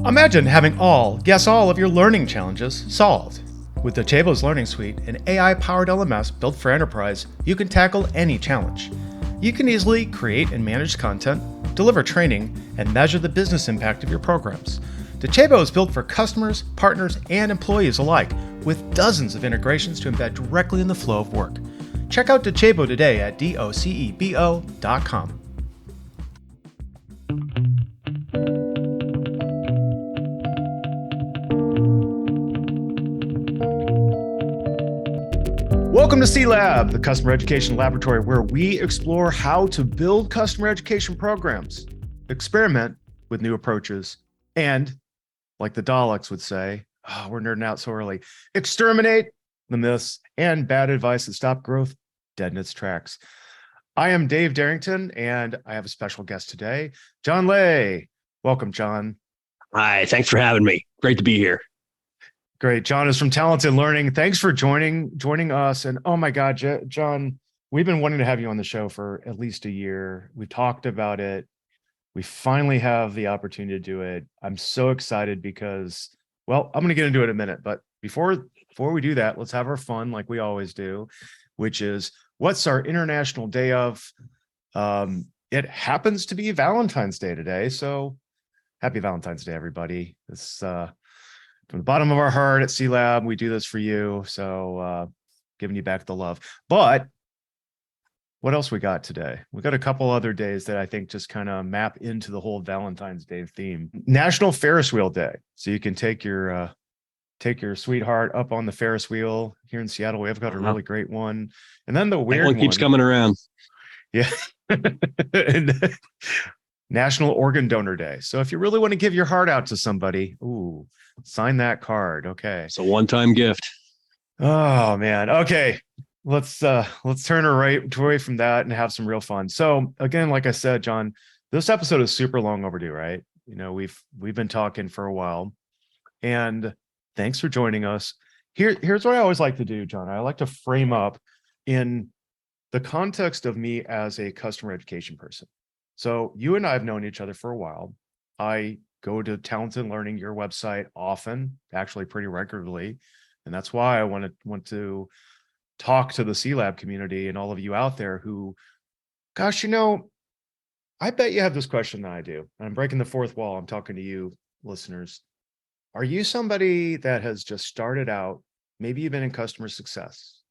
Imagine having guess all of your learning challenges solved. With Docebo's Learning Suite, an AI-powered LMS built for enterprise, you can tackle any challenge. You can easily create and manage content, deliver training, and measure the business impact of your programs. Docebo is built for customers, partners, and employees alike, with dozens of integrations to embed directly in the flow of work. Check out Docebo today at docebo.com. Welcome to CELab, the customer education laboratory where we explore how to build customer education programs, experiment with new approaches, and, like the Daleks would say, we're nerding out so early, exterminate the myths and bad advice that stop growth dead in its tracks. I am Dave Derington, and I have a special guest today, John Lay. Welcome, John. Hi, thanks for having me. Great to be here. Great. John is from Talented Learning. Thanks for joining us. And oh my God, John, we've been wanting to have you on the show for at least a year. We talked about it. We finally have the opportunity to do it. I'm so excited because, well, I'm going to get into it in a minute. But before we do that, let's have our fun like we always do, which is what's our International Day of? It happens to be Valentine's Day today. So happy Valentine's Day, everybody. It's from the bottom of our heart at CELab, we do this for you. So giving you back the love. But what else we got today? We got a couple other days that I think just kind of map into the whole Valentine's Day theme. National Ferris Wheel Day. So you can take your sweetheart up on the Ferris wheel here in Seattle. We have got a really great one. And then the weird one keeps coming around. Yeah. National Organ Donor Day. So if you really want to give your heart out to somebody, sign that card. Okay. It's a one-time gift. Oh man. Okay. Let's turn away from that and have some real fun. So again, like I said, John, this episode is super long overdue, right? You know, we've been talking for a while, and thanks for joining us. Here's what I always like to do, John. I like to frame up in the context of me as a customer education person. So you and I have known each other for a while. I go to Talented Learning, your website, often, actually pretty regularly. And that's why I want to talk to the CELab community and all of you out there who, gosh, I bet you have this question that I do. I'm breaking the fourth wall. I'm talking to you, listeners. Are you somebody that has just started out? Maybe you've been in customer success.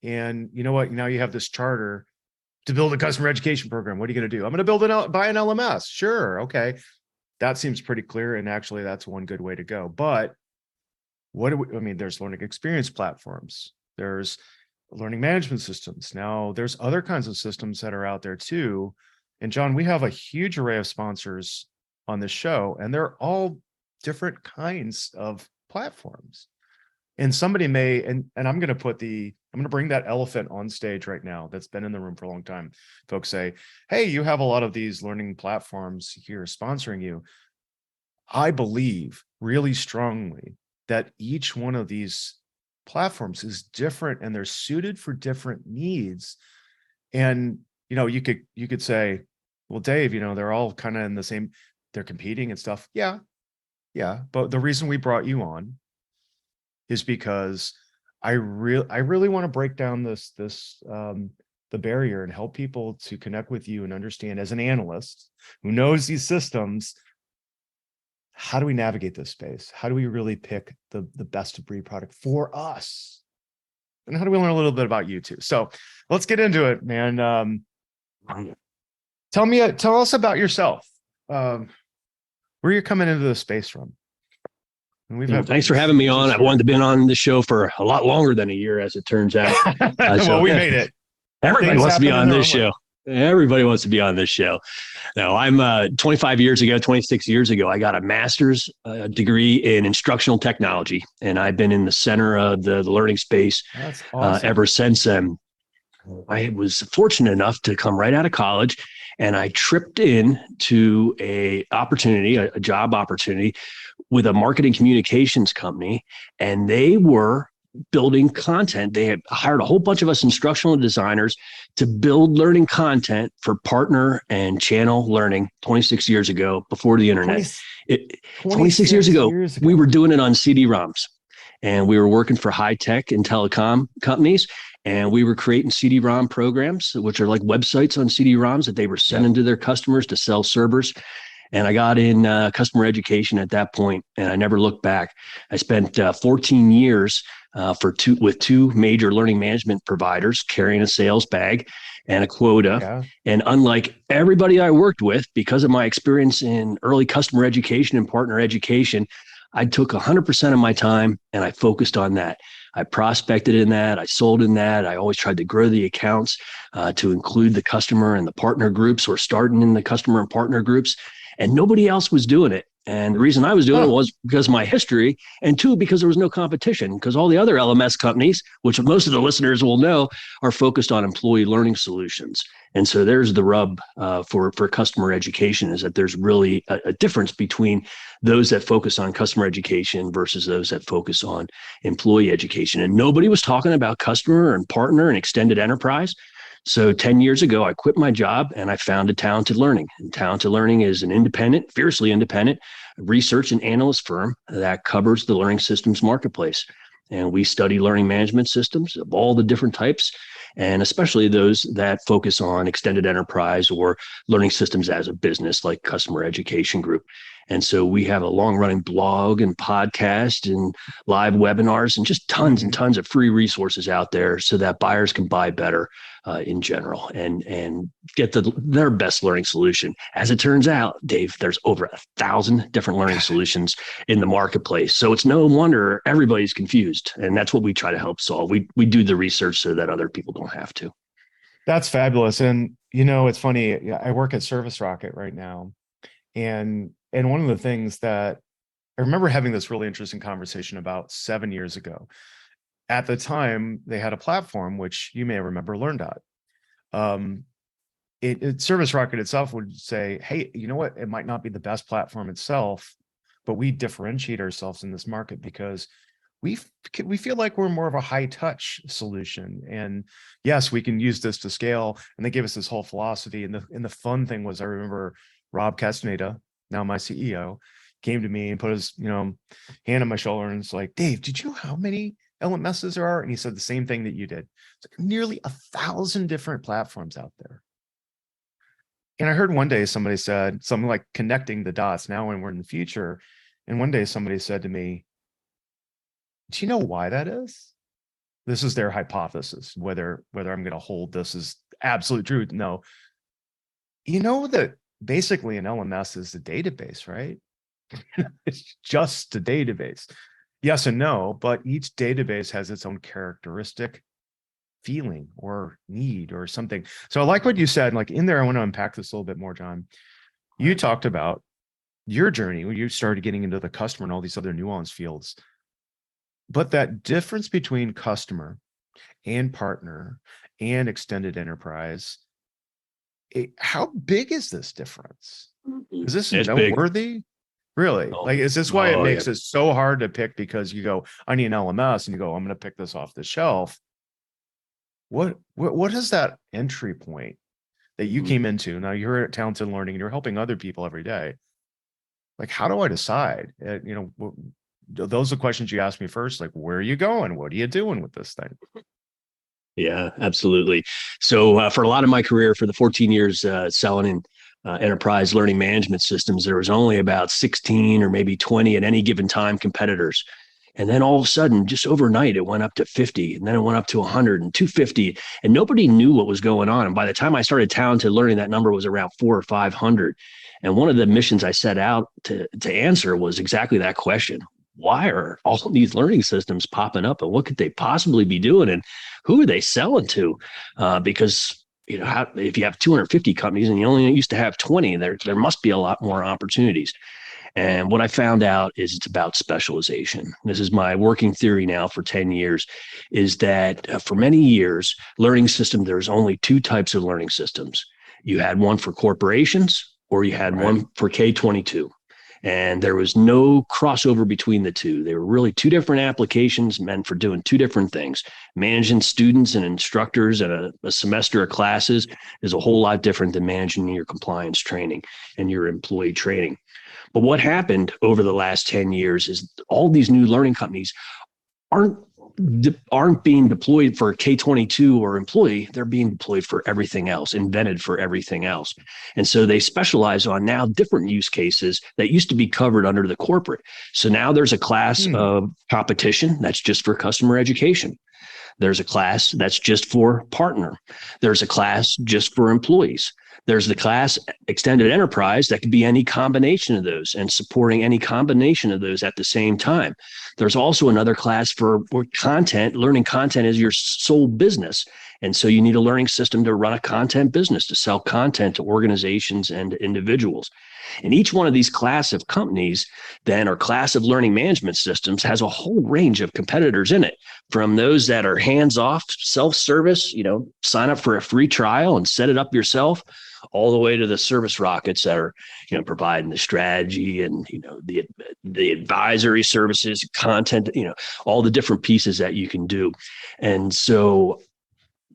And you know what? Now you have this charter to build a customer education program. What are you going to do? I'm going to buy an LMS. Sure. Okay. That seems pretty clear. And actually that's one good way to go. But there's learning experience platforms. There's learning management systems. Now there's other kinds of systems that are out there too. And John, we have a huge array of sponsors on this show, and they're all different kinds of platforms. And somebody may, and I'm going to bring that elephant on stage right now that's been in the room for a long time. Folks say, hey, you have a lot of these learning platforms here sponsoring you. I believe really strongly that each one of these platforms is different and they're suited for different needs. And, you could say, well, Dave, they're all kind of in the same, they're competing and stuff. Yeah. But the reason we brought you on is because I really want to break down the barrier and help people to connect with you and understand, as an analyst who knows these systems, how do we navigate this space? How do we really pick the best of breed product for us? And how do we learn a little bit about you too? So let's get into it, man. Tell us about yourself. Where you're coming into the space from. Thanks for having me on. I wanted to be on the show for a lot longer than a year, as it turns out. Well, we made it. Everybody wants to be on this show. Everybody wants to be on this show. Now, I'm 26 years ago, I got a master's degree in instructional technology, and I've been in the center of the learning space ever since then. I was fortunate enough to come right out of college, and I tripped in to a job opportunity with a marketing communications company, and they were building content. They had hired a whole bunch of us instructional designers to build learning content for partner and channel learning 26 years ago, before the internet. 26 years ago, we were doing it on CD-ROMs, and we were working for high tech and telecom companies. And we were creating CD-ROM programs, which are like websites on CD-ROMs that they were sending to their customers to sell servers. And I got in customer education at that point, and I never looked back. I spent 14 years with two major learning management providers, carrying a sales bag and a quota. Yeah. And unlike everybody I worked with, because of my experience in early customer education and partner education, I took 100% of my time and I focused on that. I prospected in that. I sold in that. I always tried to grow the accounts to include the customer and the partner groups, or starting in the customer and partner groups. And nobody else was doing it. And the reason I was doing it was because of my history, and two, because there was no competition, because all the other LMS companies, which most of the listeners will know, are focused on employee learning solutions. And so there's the rub for customer education, is that there's really a difference between those that focus on customer education versus those that focus on employee education. And nobody was talking about customer and partner and extended enterprise. So 10 years ago, I quit my job and I founded Talented Learning. And Talented Learning is an independent, fiercely independent research and analyst firm that covers the learning systems marketplace. And we study learning management systems of all the different types, and especially those that focus on extended enterprise or learning systems as a business, like Customer Education Group. And so we have a long-running blog and podcast and live webinars and just tons and tons of free resources out there, so that buyers can buy better in general and get their best learning solution. As it turns out, Dave, there's over 1,000 different learning solutions in the marketplace. So it's no wonder everybody's confused. And that's what we try to help solve. We do the research so that other people don't have to. That's fabulous. And, it's funny. I work at Service Rocket right now. And one of the things that I remember having this really interesting conversation about 7 years ago. At the time, they had a platform, which you may remember, LearnDot. Service Rocket itself would say, hey, you know what? It might not be the best platform itself, but we differentiate ourselves in this market because we feel like we're more of a high touch solution. And yes, we can use this to scale. And they gave us this whole philosophy. And the fun thing was, I remember Rob Castaneda, now my CEO, came to me and put his, hand on my shoulder and it's like, Dave, did you know how many LMSs there are? And he said the same thing that you did. It's like nearly 1,000 different platforms out there. And I heard one day somebody said something like connecting the dots now when we're in the future. And one day somebody said to me, do you know why that is? This is their hypothesis, whether I'm going to hold this as absolute truth. No. You know that basically an LMS is a database, right? It's just a database. Yes and no, but each database has its own characteristic feeling or need or something. So I like what you said, like in there, I want to unpack this a little bit more, John. You talked about your journey when you started getting into the customer and all these other nuanced fields. But that difference between customer and partner and extended enterprise, how big is this difference? Is this noteworthy? Big. Really? Like, is this why it makes it so hard to pick? Because you go, I need an LMS, and you go, I'm going to pick this off the shelf. What is that entry point that you came into? Now you're at Talented Learning and you're helping other people every day. Like, how do I decide? Those are the questions you asked me first. Like, where are you going? What are you doing with this thing? Yeah, absolutely. So for a lot of my career, for the 14 years selling in enterprise learning management systems, there was only about 16 or maybe 20 at any given time competitors. And then all of a sudden, just overnight, it went up to 50, and then it went up to 100 and 250, and nobody knew what was going on. And by the time I started Talented Learning, that number was around 400 or 500. And one of the missions I set out to answer was exactly that question. Why are all of these learning systems popping up, and what could they possibly be doing, and who are they selling to? Because if you have 250 companies and you only used to have 20, there must be a lot more opportunities. And what I found out is it's about specialization. This is my working theory now for 10 years, is that for many years, learning system, there's only two types of learning systems. You had one for corporations, or you had one for K-22. And there was no crossover between the two. They were really two different applications meant for doing two different things. Managing students and instructors and a semester of classes is a whole lot different than managing your compliance training and your employee training. But what happened over the last 10 years is all these new learning companies aren't aren't being deployed for K-22 or employee. They're being deployed for everything else, invented for everything else. And so they specialize on now different use cases that used to be covered under the corporate. So now there's a class of competition that's just for customer education. There's a class that's just for partner. There's a class just for employees. There's the class extended enterprise that could be any combination of those and supporting any combination of those at the same time. There's also another class for content. Learning content is your sole business. And so you need a learning system to run a content business, to sell content to organizations and individuals. And each one of these class of companies then, or class of learning management systems, has a whole range of competitors in it, from those that are hands-off, self-service, sign up for a free trial and set it up yourself, all the way to the service rockets that are, providing the strategy and, the advisory services, content, all the different pieces that you can do. And so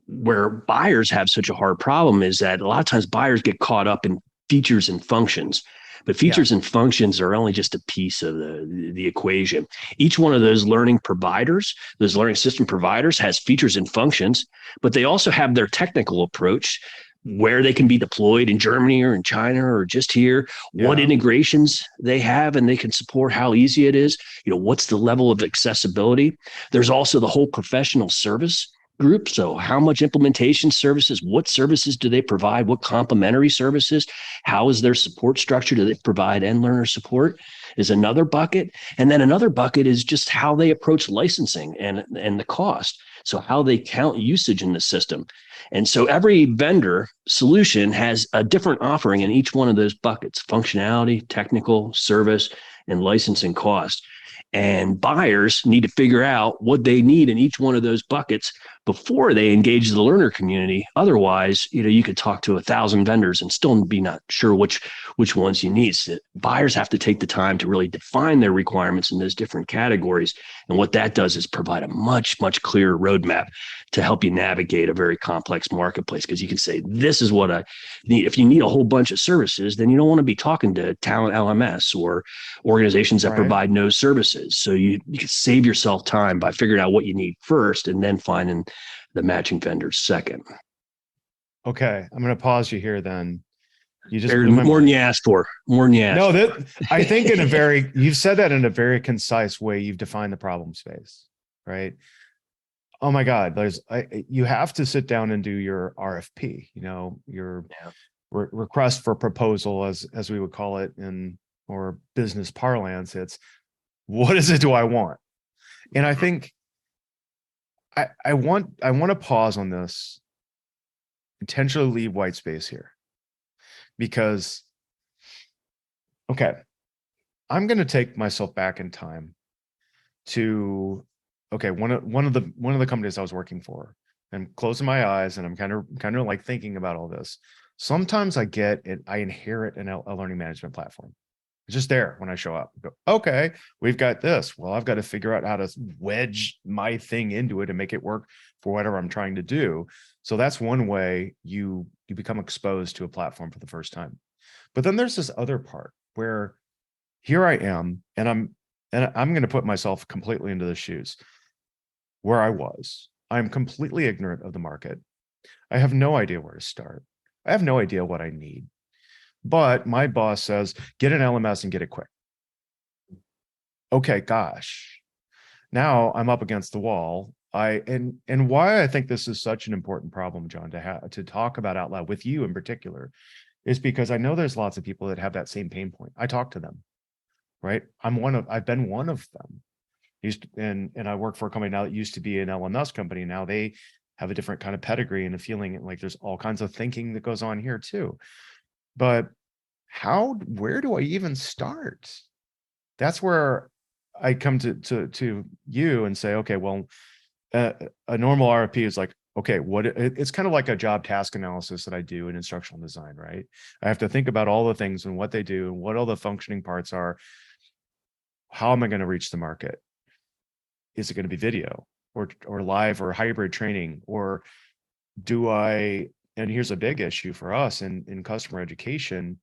where buyers have such a hard problem is that a lot of times buyers get caught up in features and functions, but features and functions are only just a piece of the equation. Each one of those learning providers, those learning system providers, has features and functions, but they also have their technical approach, where they can be deployed in Germany or in China or just here, what integrations they have and they can support, how easy it is, what's the level of accessibility. There's also the whole professional service group. So how much implementation services, what services do they provide? What complementary services? How is their support structure? Do they provide end learner support? Is another bucket. And then another bucket is just how they approach licensing and the cost. So how they count usage in the system. And so every vendor solution has a different offering in each one of those buckets: functionality, technical, service, and licensing cost. And buyers need to figure out what they need in each one of those buckets before they engage the learner community. Otherwise, you could talk to 1,000 vendors and still be not sure which ones you need. So buyers have to take the time to really define their requirements in those different categories. And what that does is provide a much, much clearer roadmap to help you navigate a very complex marketplace. Because you can say, this is what I need. If you need a whole bunch of services, then you don't want to be talking to Talent LMS or organizations that provide no services. So you can save yourself time by figuring out what you need first and then finding the matching vendors second. Okay, I'm going to pause you here then. You just more than you asked for. More than you asked. No, I think you've said that in a very concise way. You've defined the problem space, right? Oh my God, you have to sit down and do your RFP, your request for proposal, as we would call it or business parlance. It's, what is it do I want? And I think I want to pause on this, intentionally leave white space here, because, okay, I'm going to take myself back in time to, one of the companies I was working for, and closing my eyes, and I'm kind of like thinking about all this. Sometimes I inherit a learning management platform. It's just there when I show up. I go, okay, we've got this. Well, I've got to figure out how to wedge my thing into it and make it work for whatever I'm trying to do. So that's one way you become exposed to a platform for the first time. But then there's this other part where here I am, and I'm going to put myself completely into the shoes where I was. I'm completely ignorant of the market. I have no idea where to start. I have no idea what I need. But my boss says, get an LMS and get it quick. Okay, gosh. Now I'm up against the wall. And why I think this is such an important problem, John, to talk about out loud with you in particular, is because I know there's lots of people that have that same pain point. I talk to them, right? I've been one of them. And I work for a company now that used to be an LMS company. Now they have a different kind of pedigree and a feeling like there's all kinds of thinking that goes on here too. But where do I even start? That's where I come to you and say, okay, well, a normal RFP is like, okay, it's kind of like a job task analysis that I do in instructional design, right? I have to think about all the things and what they do and what all the functioning parts are. How am I going to reach the market? Is it going to be video or live or hybrid training? Or do I, and here's a big issue for us in customer education.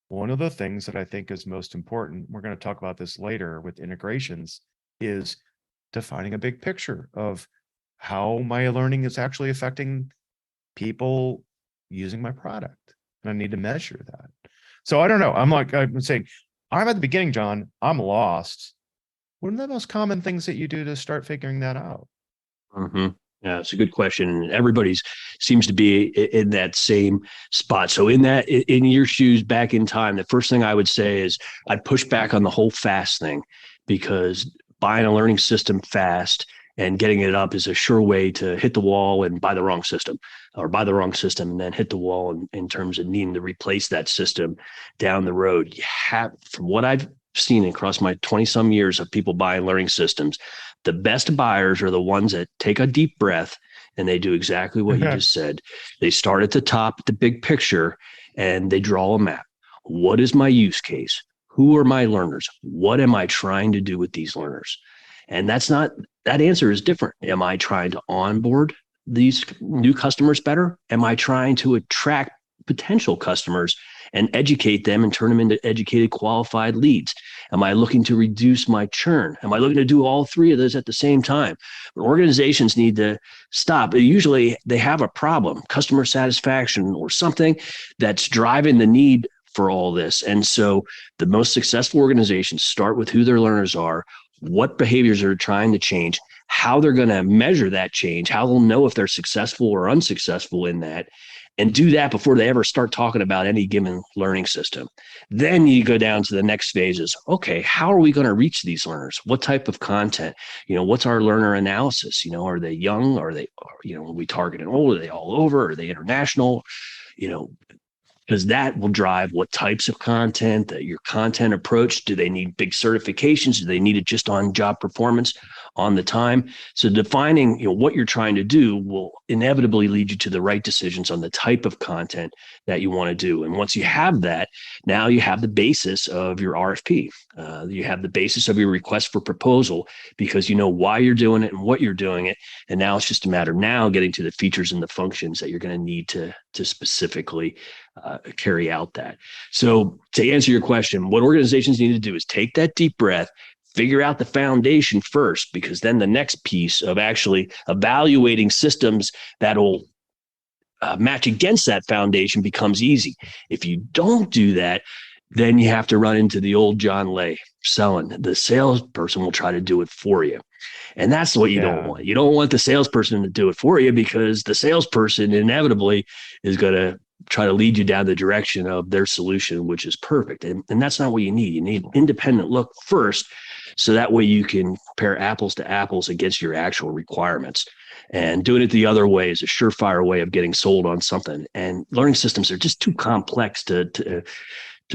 One of the things that I think is most important, we're going to talk about this later with integrations, is defining a big picture of how my learning is actually affecting people using my product. And I need to measure that. So I don't know. I'm saying, I'm at the beginning, John, I'm lost. What are the most common things that you do to start figuring that out? Mm-hmm. Yeah, it's a good question. Everybody's seems to be in that same spot. So in your shoes back in time, the first thing I would say is I'd push back on the whole fast thing, because buying a learning system fast and getting it up is a sure way to hit the wall and buy the wrong system, or buy the wrong system and then hit the wall in terms of needing to replace that system down the road. From what I've seen across my 20 some years of people buying learning systems, the best buyers are the ones that take a deep breath and they do exactly what you just said. They start at the top, the big picture, and they draw a map. What is my use case? Who are my learners? What am I trying to do with these learners? And that answer is different. Am I trying to onboard these new customers better? Am I trying to attract potential customers and educate them and turn them into educated, qualified leads? Am I looking to reduce my churn? Am I looking to do all three of those at the same time? But organizations need to stop. Usually they have a problem, customer satisfaction or something that's driving the need for all this. And so the most successful organizations start with who their learners are, what behaviors are trying to change, how they're going to measure that change, how they'll know if they're successful or unsuccessful in that, and do that before they ever start talking about any given learning system. Then you go down to the next phases. Okay, how are we going to reach these learners? What type of content? What's our learner analysis? Are they young? Are they, are we targeting old? Are they all over? Are they international? Because that will drive what types of content, your content approach. Do they need big certifications? Do they need it just on job performance on the time? So defining what you're trying to do will inevitably lead you to the right decisions on the type of content that you want to do. And once you have that, now you have the basis of your RFP. You have the basis of your request for proposal, because you know why you're doing it and what you're doing it. And now it's just a matter of now getting to the features and the functions that you're going to need to specifically carry out that. So to answer your question, what organizations need to do is take that deep breath, figure out the foundation first, because then the next piece of actually evaluating systems that'll match against that foundation becomes easy. If you don't do that, then you have to run into the old John Lay selling. The salesperson will try to do it for you. And that's what you don't want. You don't want the salesperson to do it for you, because the salesperson inevitably is going to try to lead you down the direction of their solution, which is perfect. And that's not what you need. You need an independent look first, so that way you can compare apples to apples against your actual requirements. And doing it the other way is a surefire way of getting sold on something. And learning systems are just too complex to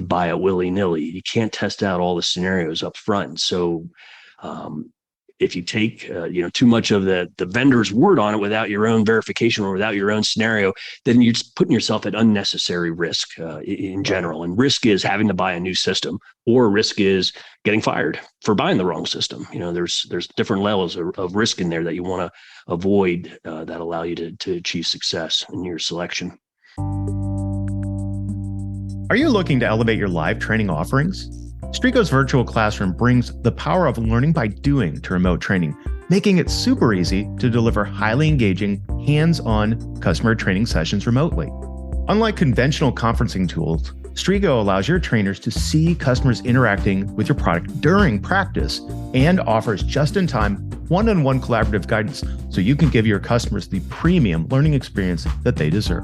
buy it willy-nilly. You can't test out all the scenarios up front. So if you take too much of the vendor's word on it without your own verification or without your own scenario, then you're just putting yourself at unnecessary risk in general. And risk is having to buy a new system, or risk is getting fired for buying the wrong system. There's different levels of risk in there that you want to avoid that allow you to achieve success in your selection. Are you looking to elevate your live training offerings? Strico's virtual classroom brings the power of learning by doing to remote training, making it super easy to deliver highly engaging, hands-on customer training sessions remotely. Unlike conventional conferencing tools, Strico allows your trainers to see customers interacting with your product during practice and offers just-in-time, one-on-one collaborative guidance so you can give your customers the premium learning experience that they deserve.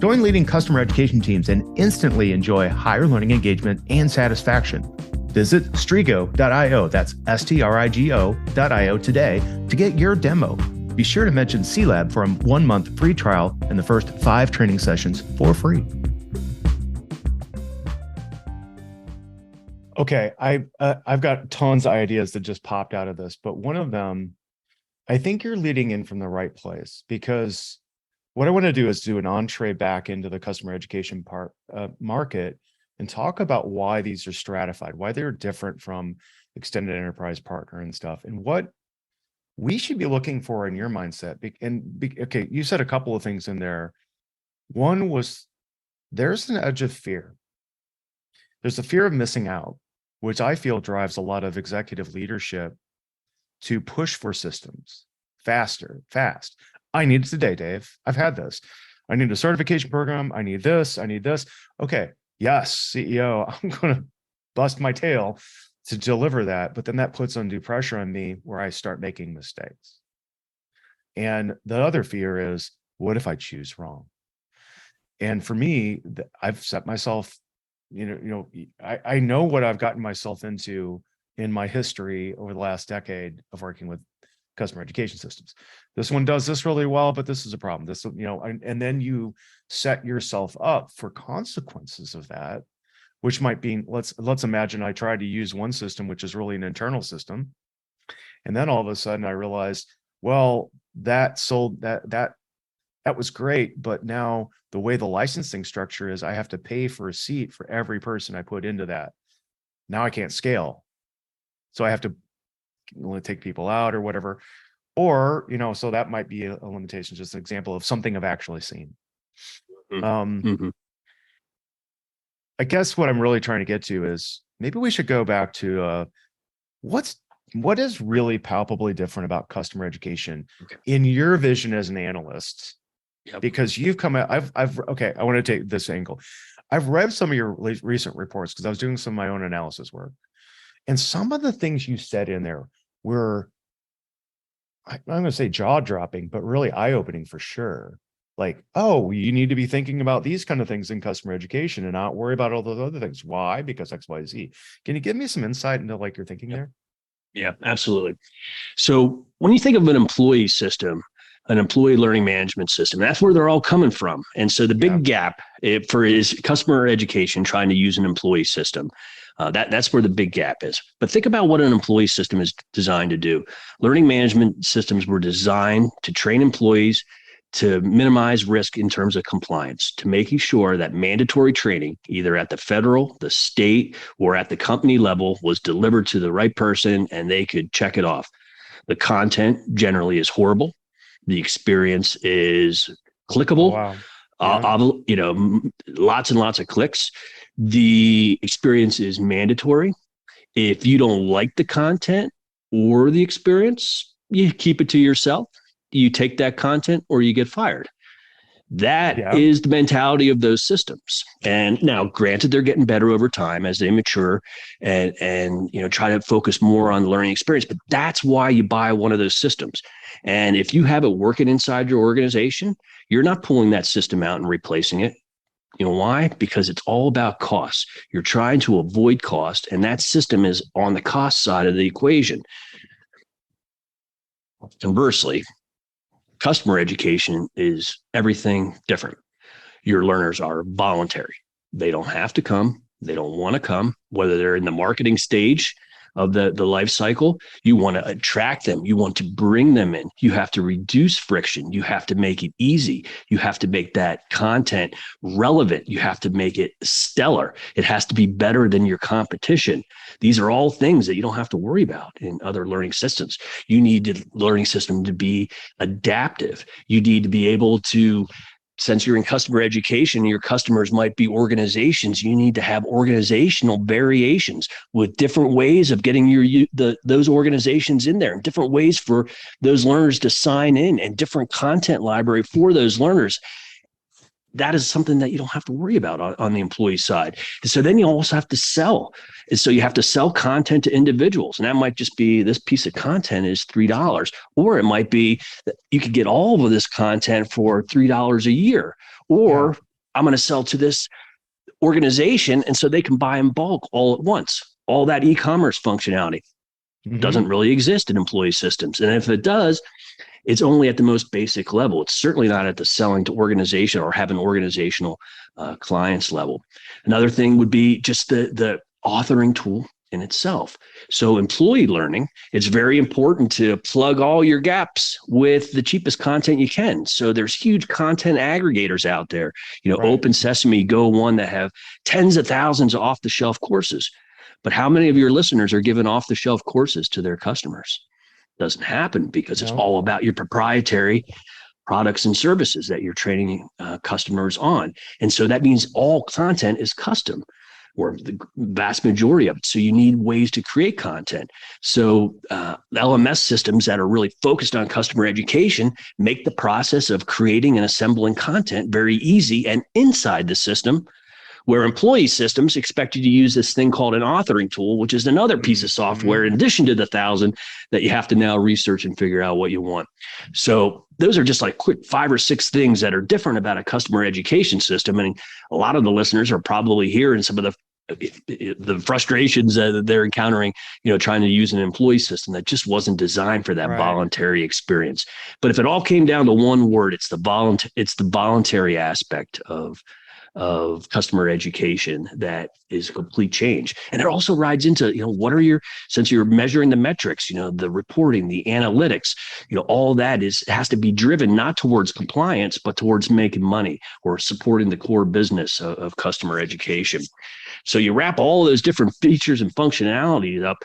Join leading customer education teams and instantly enjoy higher learning engagement and satisfaction. Visit strigo.io, that's STRIGO.io today to get your demo. Be sure to mention CELab for a 1-month free trial and the first 5 training sessions for free. Okay, I've got tons of ideas that just popped out of this, but one of them I think you're leading in from the right place, because what I want to do is do an entree back into the customer education market and talk about why these are stratified, why they're different from extended enterprise partner and stuff, and what we should be looking for in your mindset. Okay, you said a couple of things in there. One was, there's an edge of fear. There's a fear of missing out, which I feel drives a lot of executive leadership to push for systems faster, fast. I need it today, Dave. I've had this. I need a certification program. I need this. I need this. Okay. Yes, CEO, I'm going to bust my tail to deliver that. But then that puts undue pressure on me where I start making mistakes. And the other fear is, what if I choose wrong? And for me, I've set myself, I know what I've gotten myself into in my history over the last decade of working with customer education systems. This one does this really well, but this is a problem. This, and then you set yourself up for consequences of that, which might be, let's imagine I tried to use one system, which is really an internal system. And then all of a sudden I realized, well, that was great, but now the way the licensing structure is, I have to pay for a seat for every person I put into that. Now I can't scale. So I have to take people out or whatever. Or, so that might be a limitation, just an example of something I've actually seen. I guess what I'm really trying to get to is, maybe we should go back to what is really palpably different about customer education in your vision as an analyst. Yep. Because you've come out, okay, I want to take this angle. I've read some of your recent reports because I was doing some of my own analysis work. And some of the things you said in there were, I'm going to say jaw-dropping, but really eye-opening for sure. Like, oh, you need to be thinking about these kind of things in customer education and not worry about all those other things. Why? Because X, Y, Z. Can you give me some insight into like your thinking there? Yeah, absolutely. So when you think of an employee system, an employee learning management system, that's where they're all coming from. And so the big gap for is customer education trying to use an employee system. That's where the big gap is. But think about what an employee system is designed to do. Learning management systems were designed to train employees to minimize risk in terms of compliance, to making sure that mandatory training, either at the federal, the state, or at the company level, was delivered to the right person and they could check it off. The content generally is horrible. The experience is clickable. Oh, wow. Lots and lots of clicks. The experience is mandatory. If you don't like the content or the experience, you keep it to yourself. You take that content or you get fired. That is the mentality of those systems. And now, granted, they're getting better over time as they mature and try to focus more on the learning experience. But that's why you buy one of those systems. And if you have it working inside your organization, you're not pulling that system out and replacing it. You know why? Because it's all about cost. You're trying to avoid cost, and that system is on the cost side of the equation. Conversely, customer education is everything different. Your learners are voluntary. They don't have to come. They don't want to come, whether they're in the marketing stage of the life cycle. You want to attract them. You want to bring them in. You have to reduce friction. You have to make it easy. You have to make that content relevant. You have to make it stellar. It has to be better than your competition. These are all things that you don't have to worry about in other learning systems. You need the learning system to be adaptive. You need to be able to, since you're in customer education, your customers might be organizations. You need to have organizational variations with different ways of getting those organizations in there, and different ways for those learners to sign in, and different content library for those learners. That is something that you don't have to worry about on the employee side. And so then you also have to sell. And so you have to sell content to individuals. And that might just be, this piece of content is $3. Or it might be that you could get all of this content for $3 a year. Or I'm going to sell to this organization, and so they can buy in bulk all at once. All that e-commerce functionality doesn't really exist in employee systems. And if it does, it's only at the most basic level. It's certainly not at the selling to organization or having organizational clients level. Another thing would be just the authoring tool. in itself. So employee learning, it's very important to plug all your gaps with the cheapest content you can. So there's huge content aggregators out there, Right. Open Sesame, Go One, that have tens of thousands of off the shelf courses. But how many of your listeners are giving off the shelf courses to their customers? Doesn't happen, because it's all about your proprietary products and services that you're training customers on. And so that means all content is custom, or the vast majority of it. So you need ways to create content. So LMS systems that are really focused on customer education make the process of creating and assembling content very easy. And inside the system, where employee systems expect you to use this thing called an authoring tool, which is another piece of software in addition to the 1,000 that you have to now research and figure out what you want. So those are just like quick 5 or 6 things that are different about a customer education system. And a lot of the listeners are probably hearing some of the frustrations that they're encountering, trying to use an employee system that just wasn't designed for that voluntary experience. But if it all came down to one word, it's the voluntary aspect of customer education that is a complete change. And it also rides into, since you're measuring the metrics, the reporting, the analytics, all that has to be driven not towards compliance, but towards making money or supporting the core business of customer education. So you wrap all those different features and functionalities up,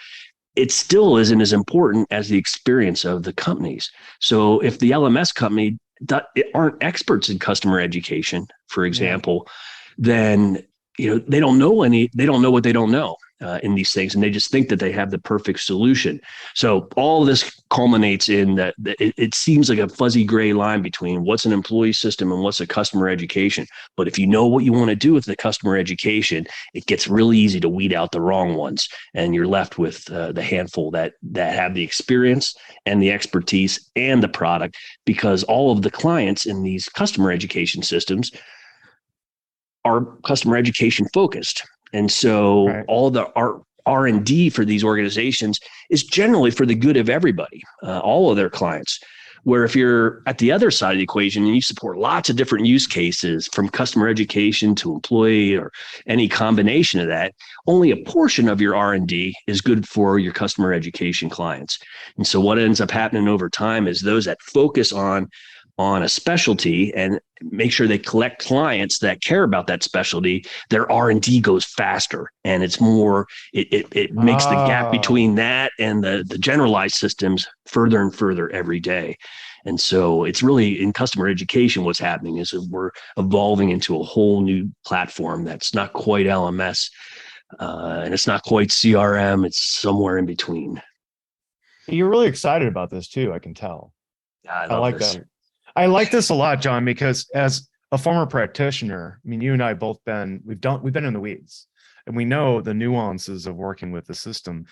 it still isn't as important as the experience of the companies. So if the LMS company aren't experts in customer education, for example, then they don't know what they don't know in these things, and they just think that they have the perfect solution. So all of this culminates in that it seems like a fuzzy gray line between what's an employee system and what's a customer education. But if you know what you want to do with the customer education, it gets really easy to weed out the wrong ones, and you're left with the handful that have the experience and the expertise and the product, because all of the clients in these customer education systems are customer education focused. And so all the R&D for these organizations is generally for the good of everybody, all of their clients. Where if you're at the other side of the equation and you support lots of different use cases, from customer education to employee or any combination of that, only a portion of your R&D is good for your customer education clients. And so what ends up happening over time is those that focus on a specialty and make sure they collect clients that care about that specialty, their R&D goes faster, and it's more, it makes the gap between that and the generalized systems further and further every day. And so it's really, in customer education, what's happening is we're evolving into a whole new platform that's not quite LMS, and it's not quite CRM. It's somewhere in between. You're really excited about this too, I can tell. I like this. I like this a lot, John, because as a former practitioner, I mean, you and I both we've been in the weeds, and we know the nuances of working with the system.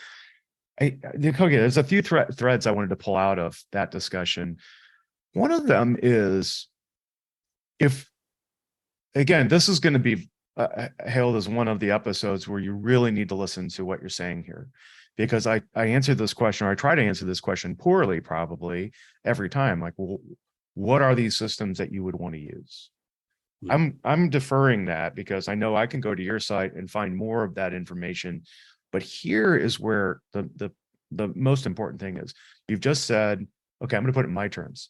There's a few threads I wanted to pull out of that discussion. One of them is, again, this is going to be hailed as one of the episodes where you really need to listen to what you're saying here, because I answered this question, or I try to answer this question poorly, probably every time. Like, well, what are these systems that you would want to use? I'm deferring that because I know I can go to your site and find more of that information. But here is where the most important thing is. You've just said, okay, I'm going to put it in my terms.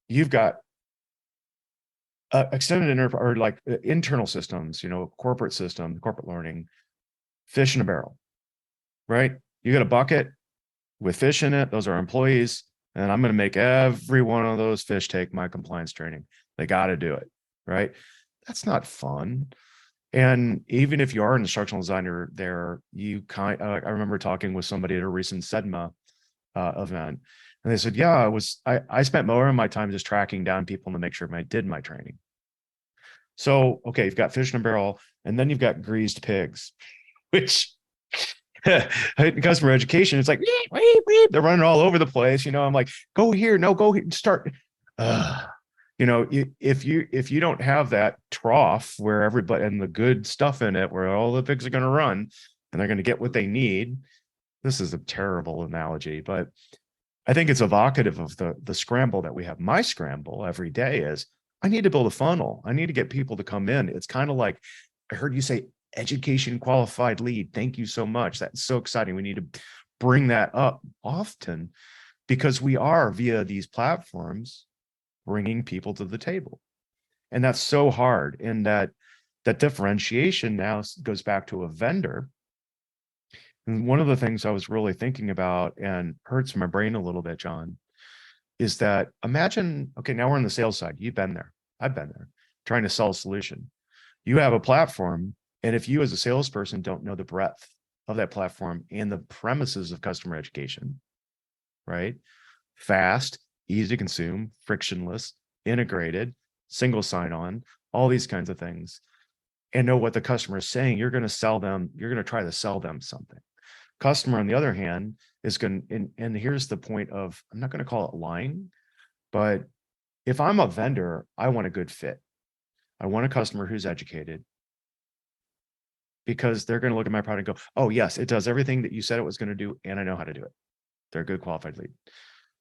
You've got extended or like internal systems, corporate system, corporate learning, fish in a barrel, right? You got a bucket with fish in it. Those are employees. And I'm going to make every one of those fish take my compliance training. They got to do it, right? That's not fun. And even if you are an instructional designer there, I remember talking with somebody at a recent SEDMA event, and they said, yeah, I spent more of my time just tracking down people to make sure I did my training. So, okay, you've got fish in a barrel, and then you've got greased pigs, which in customer education, it's like, they're running all over the place. I'm like, go here, no, go here, start. If you don't have that trough where everybody and the good stuff in it, where all the pigs are going to run and they're going to get what they need. This is a terrible analogy, but I think it's evocative of the scramble that we have. My scramble every day is I need to build a funnel. I need to get people to come in. It's kind of like, I heard you say education qualified lead. Thank you so much. That's so exciting. We need to bring that up often because we are, via these platforms, bringing people to the table. And that's so hard. And that differentiation now goes back to a vendor. And one of the things I was really thinking about, and hurts my brain a little bit, John, is that imagine, okay, now we're on the sales side. You've been there. I've been there, trying to sell a solution. You have a platform, and if you as a salesperson don't know the breadth of that platform and the premises of customer education, right? Fast, easy to consume, frictionless, integrated, single sign-on, all these kinds of things, and know what the customer is saying, you're going to sell them, you're going to try to sell them something. Customer, on the other hand, is going to, and here's the point of, I'm not going to call it lying, but if I'm a vendor, I want a good fit. I want a customer who's educated, because they're going to look at my product and go, oh yes, it does everything that you said it was going to do, and I know how to do it. They're a good qualified lead.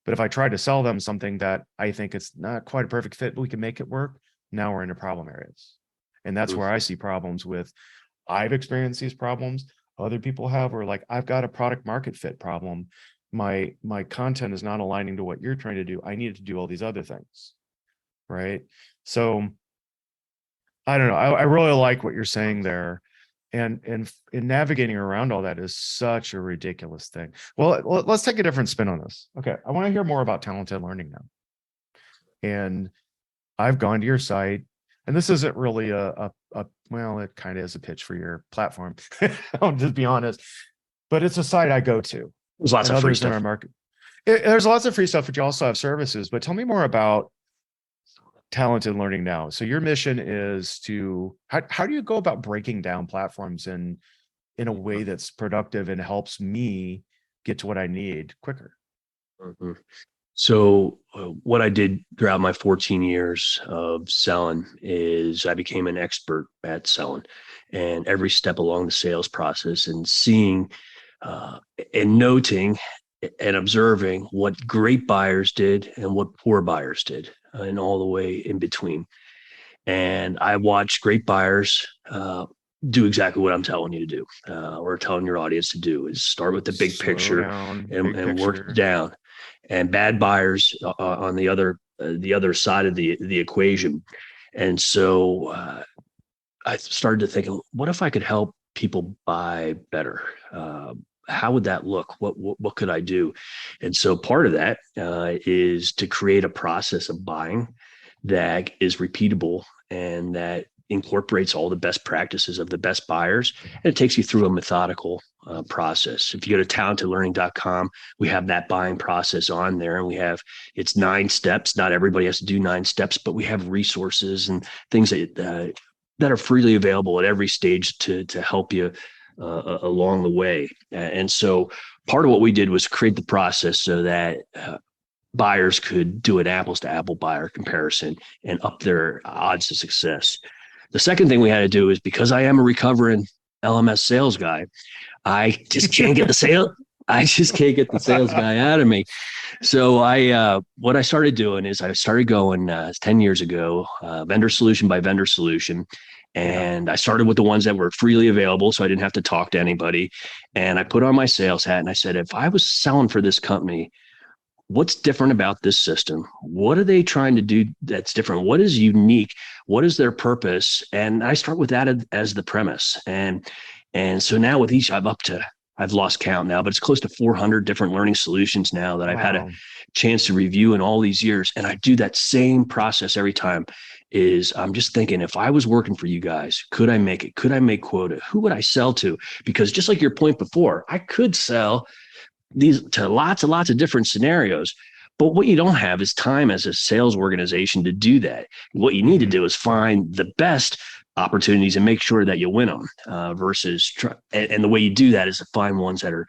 But if I try to sell them something that I think it's not quite a perfect fit, but we can make it work, now we're into problem areas. And that's where I see problems with, I've experienced these problems. Other people have, where like, I've got a product market fit problem. My content is not aligning to what you're trying to do. I need to do all these other things. Right. So I don't know. I really like what you're saying there. And in navigating around all that is such a ridiculous thing. Well, let's take a different spin on this. Okay. I want to hear more about talented learning now. And I've gone to your site, and this isn't really a well, it kind of is a pitch for your platform. I'll just be honest, but it's a site I go to. There's lots of free stuff in our market. There's lots of free stuff, but you also have services. But tell me more about talented learning now. So your mission is to, how do you go about breaking down platforms in a way that's productive and helps me get to what I need quicker? Mm-hmm. So what I did throughout my 14 years of selling is I became an expert at selling, and every step along the sales process, and seeing and noting and observing what great buyers did and what poor buyers did, and all the way in between. And I watched great buyers do exactly what I'm telling you to do, or telling your audience to do, is start with the big picture and work down. And bad buyers on the other side of the equation. And so I started to think, what if I could help people buy better? How would that look? What could I do? And so part of that is to create a process of buying that is repeatable and that incorporates all the best practices of the best buyers. And it takes you through a methodical process. If you go to talentedlearning.com, we have that buying process on there, and it's 9 steps. Not everybody has to do 9 steps, but we have resources and things that are freely available at every stage to help you along the way. And so part of what we did was create the process so that buyers could do an apples to apple buyer comparison and up their odds of success. The second thing we had to do is, because I am a recovering LMS sales guy, I just can't get the sale. I just can't get the sales guy out of me. So what I started doing is I started going 10 years ago, vendor solution by vendor solution. And I started with the ones that were freely available, so I didn't have to talk to anybody. And I put on my sales hat and I said, if I was selling for this company, what's different about this system? What are they trying to do that's different? What is unique? What is their purpose? And I start with that as the premise. And so now with each, I've lost count now, but it's close to 400 different learning solutions now that I've had a chance to review in all these years. And I do that same process every time. Is I'm just thinking, if I was working for you guys, could I make it? Could I make quota? Who would I sell to? Because just like your point before, I could sell these to lots and lots of different scenarios. But what you don't have is time as a sales organization to do that. What you need to do is find the best opportunities and make sure that you win them, and the way you do that is to find ones that are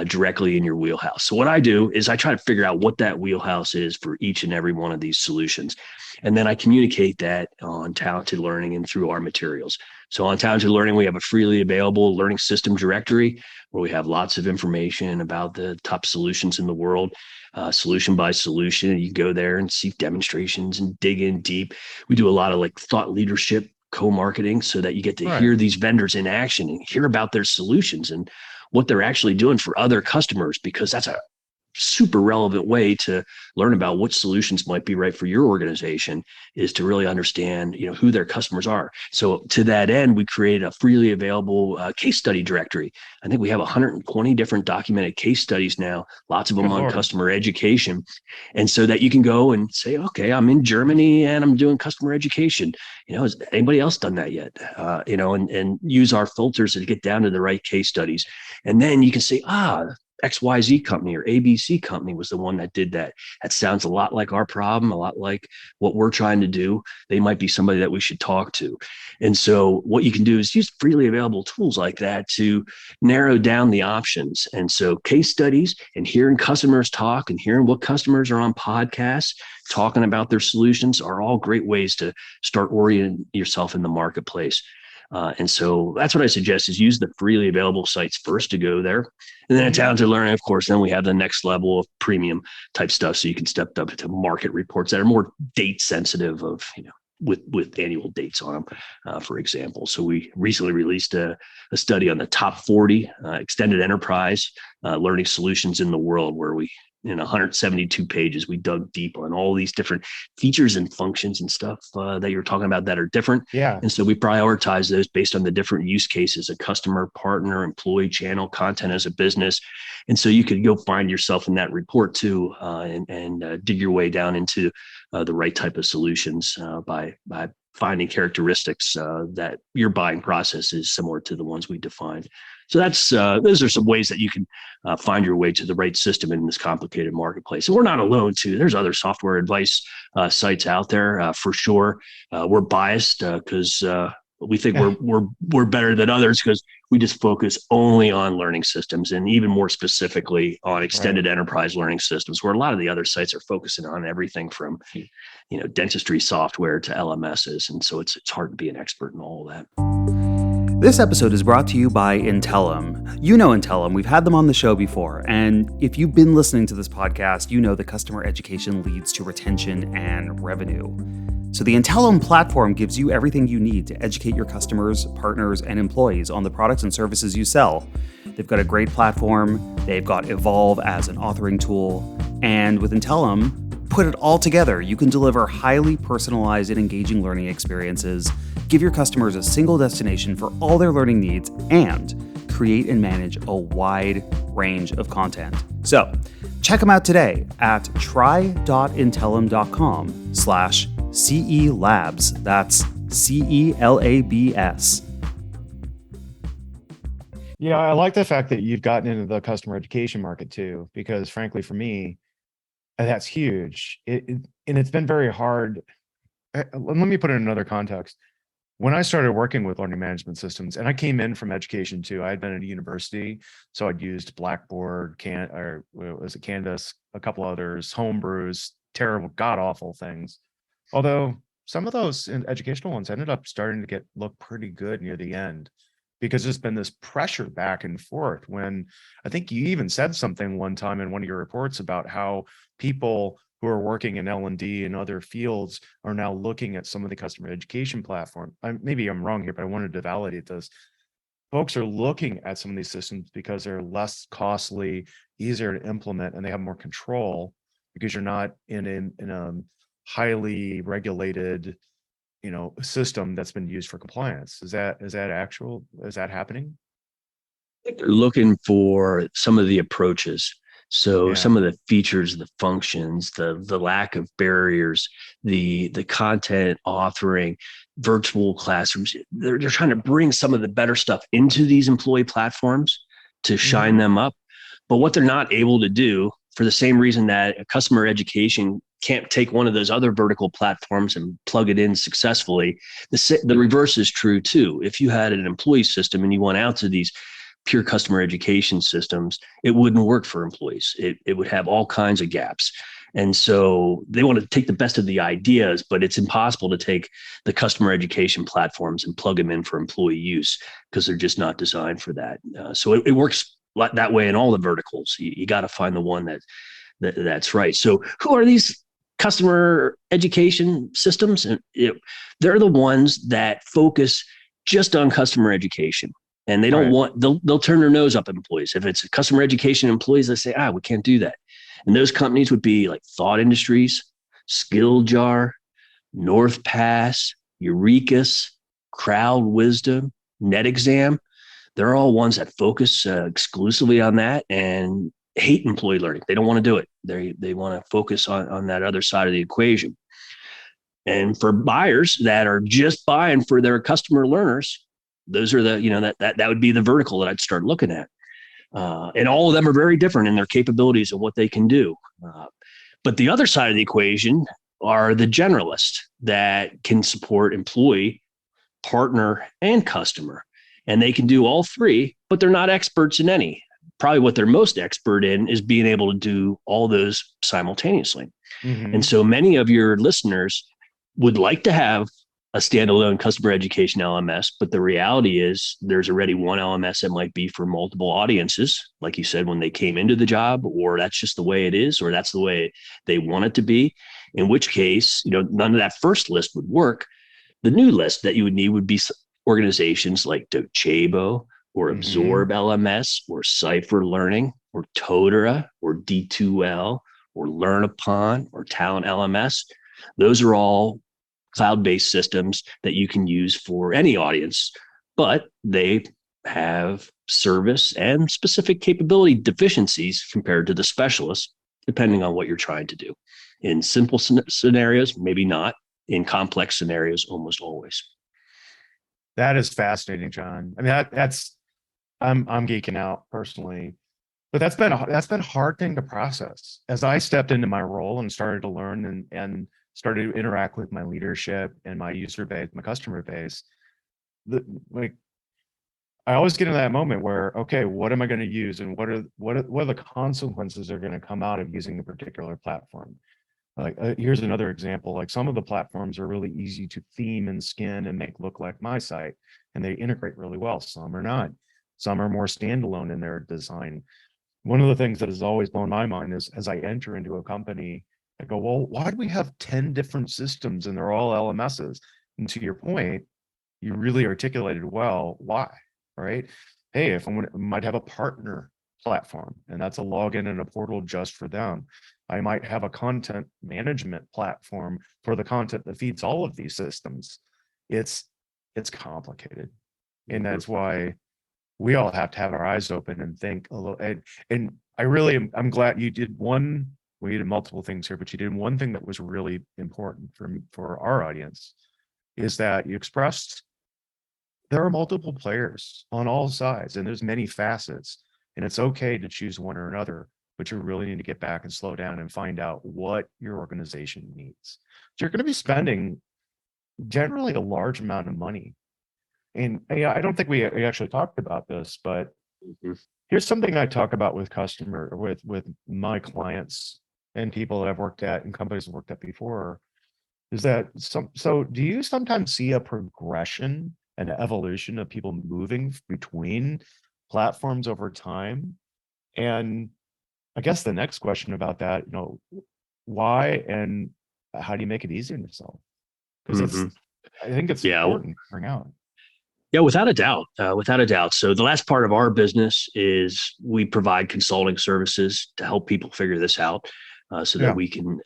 directly in your wheelhouse. So what I do is I try to figure out what that wheelhouse is for each and every one of these solutions. And then I communicate that on Talented Learning and through our materials. So on Talented Learning, we have a freely available learning system directory where we have lots of information about the top solutions in the world, solution by solution. You go there and see demonstrations and dig in deep. We do a lot of like thought leadership co-marketing so that you get to Right. hear these vendors in action and hear about their solutions and what they're actually doing for other customers, because that's a super relevant way to learn about what solutions might be right for your organization, is to really understand, who their customers are. So to that end, we created a freely available case study directory. I think we have 120 different documented case studies now, lots of them Good on Lord. customer education. And so that you can go and say, okay, I'm in Germany and I'm doing customer education. Has anybody else done that yet? And use our filters to get down to the right case studies. And then you can say, XYZ company or ABC company was the one that did that. That sounds a lot like our problem, a lot like what we're trying to do. They might be somebody that we should talk to. And so what you can do is use freely available tools like that to narrow down the options. And so case studies and hearing customers talk and hearing what customers are on podcasts talking about their solutions are all great ways to start orienting yourself in the marketplace. And so that's what I suggest, is use the freely available sites first to go there. And then at Talented Learning, of course, then we have the next level of premium type stuff. So you can step up to market reports that are more date sensitive of, with annual dates on them, for example. So we recently released a study on the top 40 extended enterprise learning solutions in the world, where we, in 172 pages, we dug deep on all these different features and functions and stuff that you're talking about that are different. Yeah. And so we prioritize those based on the different use cases: a customer, partner, employee, channel, content as a business. And so you could go find yourself in that report too, and dig your way down into the right type of solutions by finding characteristics that your buying process is similar to the ones we defined. So that's those are some ways that you can find your way to the right system in this complicated marketplace. And we're not alone too. There's other software advice sites out there for sure. We're biased because we think we're better than others, because we just focus only on learning systems, and even more specifically on extended enterprise learning systems, where a lot of the other sites are focusing on everything from dentistry software to LMSs. And so it's hard to be an expert in all of that. This episode is brought to you by Enablement. You know Enablement, we've had them on the show before, and if you've been listening to this podcast, you know that customer education leads to retention and revenue. So the Enablement platform gives you everything you need to educate your customers, partners, and employees on the products and services you sell. They've got a great platform, they've got Evolve as an authoring tool, and with Enablement, put it all together, you can deliver highly personalized and engaging learning experiences, give your customers a single destination for all their learning needs, and create and manage a wide range of content. So, check them out today at try.enablement.com/CELabs. That's CELABS. Yeah, I like the fact that you've gotten into the customer education market too, because frankly, for me, that's huge. And it's been very hard. Let me put it in another context. When I started working with learning management systems, and I came in from education too, I had been at a university, so I'd used Blackboard, Canvas, a couple others, Homebrews, terrible, god awful things. Although some of those educational ones ended up starting to look pretty good near the end, because there's been this pressure back and forth. When I think you even said something one time in one of your reports about how people who are working in L&D and other fields are now looking at some of the customer education platform. Maybe I'm wrong here, but I wanted to validate this. Folks are looking at some of these systems because they're less costly, easier to implement, and they have more control, because you're not in a highly regulated system that's been used for compliance. Is that happening? I think they're looking for some of the approaches. So some of the features, the functions, the lack of barriers, the content authoring, virtual classrooms. They're trying to bring some of the better stuff into these employee platforms to shine them up. But what they're not able to do, for the same reason that a customer education can't take one of those other vertical platforms and plug it in successfully, the reverse is true too. If you had an employee system and you went out to these pure customer education systems, it wouldn't work for employees. It would have all kinds of gaps. And so they want to take the best of the ideas, but it's impossible to take the customer education platforms and plug them in for employee use, because they're just not designed for that. So it works that way in all the verticals. You got to find the one that's right. So who are these customer education systems, they're the ones that focus just on customer education. And they don't want, they'll turn their nose up at employees. If it's customer education employees, they say, we can't do that. And those companies would be like Thought Industries, SkillJar, NorthPass, Eurekas, Crowd Wisdom, NetExam. They're all ones that focus exclusively on that and hate employee learning. They don't want to do it. They want to focus on that other side of the equation. And for buyers that are just buying for their customer learners, those are that would be the vertical that I'd start looking at. And all of them are very different in their capabilities of what they can do. But the other side of the equation are the generalists that can support employee, partner, and customer. And they can do all three, but they're not experts in any. Probably what they're most expert in is being able to do all those simultaneously. Mm-hmm. And so many of your listeners would like to have a standalone customer education LMS, but the reality is there's already one LMS that might be for multiple audiences, like you said, when they came into the job, or that's just the way it is, or that's the way they want it to be, in which case, none of that first list would work. The new list that you would need would be organizations like Docebo or Absorb LMS or Cipher Learning or Totara or D2L or Learn-Upon or Talent LMS. Those are all cloud-based systems that you can use for any audience, but they have service and specific capability deficiencies compared to the specialists, depending on what you're trying to do. In simple scenarios, maybe not. In complex scenarios, almost always. That is fascinating, John. I mean, I'm geeking out personally, but that's been a hard thing to process. As I stepped into my role and started to learn and started to interact with my leadership and my user base, my customer base, I always get in that moment where, okay, what am I going to use, and what are the consequences that are going to come out of using a particular platform? Like, here's another example. Like, some of the platforms are really easy to theme and skin and make look like my site, and they integrate really well. Some are not. Some are more standalone in their design. One of the things that has always blown my mind is, as I enter into a company, I go, well, why do we have 10 different systems and they're all LMSs? And to your point, you really articulated well why, right? Hey, if I might have a partner platform, and that's a login and a portal just for them. I might have a content management platform for the content that feeds all of these systems. It's complicated. And that's why we all have to have our eyes open and think a little. And I'm glad you did we did multiple things here, but you did one thing that was really important for our audience, is that you expressed there are multiple players on all sides, and there's many facets, and it's okay to choose one or another, but you really need to get back and slow down and find out what your organization needs. So you're going to be spending generally a large amount of money. And I don't think we actually talked about this, but here's something I talk about with with my clients and people that I've worked at and companies I've worked at before, is that so do you sometimes see a progression and evolution of people moving between platforms over time? And I guess the next question about that, why and how do you make it easy on yourself? Because I think it's important to bring out. Yeah, without a doubt. So the last part of our business is we provide consulting services to help people figure this out, so that we can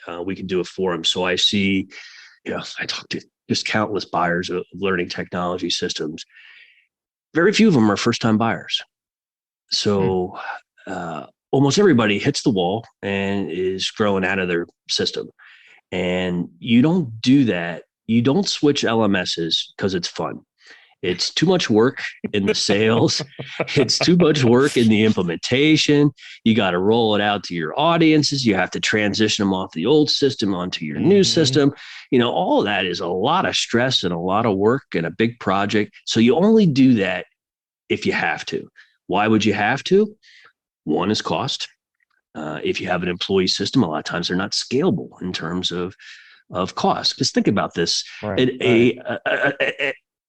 do it for them. So I see, I talk to just countless buyers of learning technology systems. Very few of them are first-time buyers. So almost everybody hits the wall and is growing out of their system. And you don't do that. You don't switch LMSs because it's fun. It's too much work in the sales. It's too much work in the implementation. You got to roll it out to your audiences. You have to transition them off the old system onto your new system. All of that is a lot of stress and a lot of work and a big project. So you only do that if you have to. Why would you have to? One is cost. If you have an employee system, a lot of times they're not scalable in terms of cost. Because think about this.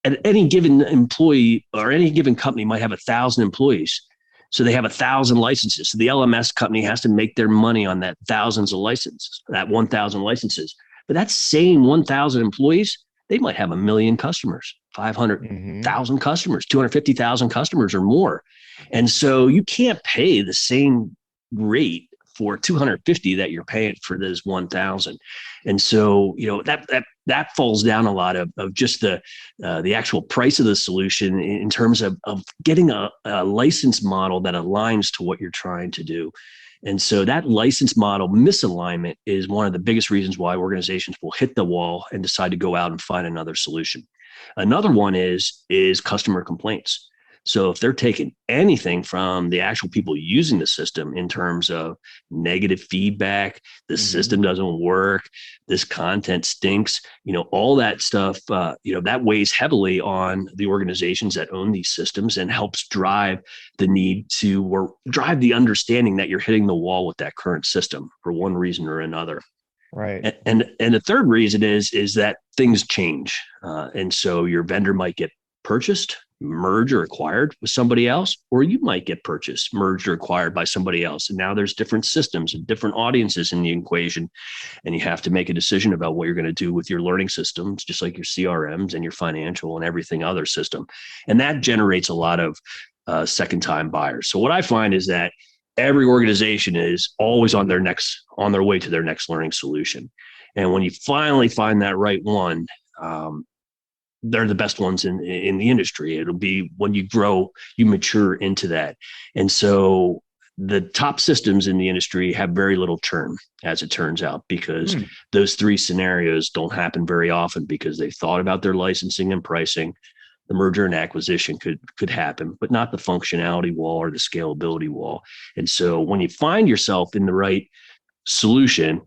At any given employee or any given company might have 1,000 employees. So they have 1,000 licenses. So the LMS company has to make their money on that thousands of licenses, that 1,000 licenses. But that same 1,000 employees, they might have 1 million customers, 500,000 customers, 250,000 customers or more. And so you can't pay the same rate for 250 that you're paying for those 1,000. And so, that falls down a lot of just the actual price of the solution in terms of getting a license model that aligns to what you're trying to do. And so that license model misalignment is one of the biggest reasons why organizations will hit the wall and decide to go out and find another solution. Another one is customer complaints. So if they're taking anything from the actual people using the system in terms of negative feedback, the system doesn't work, this content stinks, all that stuff, that weighs heavily on the organizations that own these systems and helps drive the need to, or drive the understanding that you're hitting the wall with that current system for one reason or another. Right. And the third reason is that things change. And so your vendor might get purchased, merged or acquired with somebody else, or you might get purchased, merged or acquired by somebody else. And now there's different systems and different audiences in the equation. And you have to make a decision about what you're going to do with your learning systems, just like your CRMs and your financial and everything other system. And that generates a lot of second time buyers. So what I find is that every organization is always on their way to their next learning solution. And when you finally find that right one, they're the best ones in the industry. It'll be when you grow, you mature into that. And so the top systems in the industry have very little churn, as it turns out, because those three scenarios don't happen very often because they've thought about their licensing and pricing. The merger and acquisition could happen, but not the functionality wall or the scalability wall. And so when you find yourself in the right solution,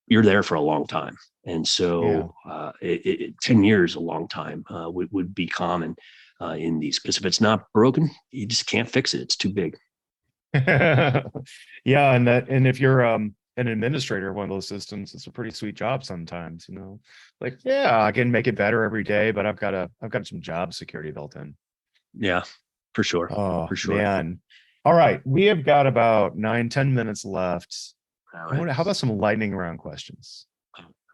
you're there for a long time. And so 10 years, a long time, would be common in these, because if it's not broken, you just can't fix it. It's too big. Yeah. And if you're an administrator of one of those systems, it's a pretty sweet job sometimes, like, yeah, I can make it better every day, but I've got some job security built in. Yeah, for sure. Oh, for sure. Man. All right. We have got about 9-10 minutes left. All right. How about some lightning round questions?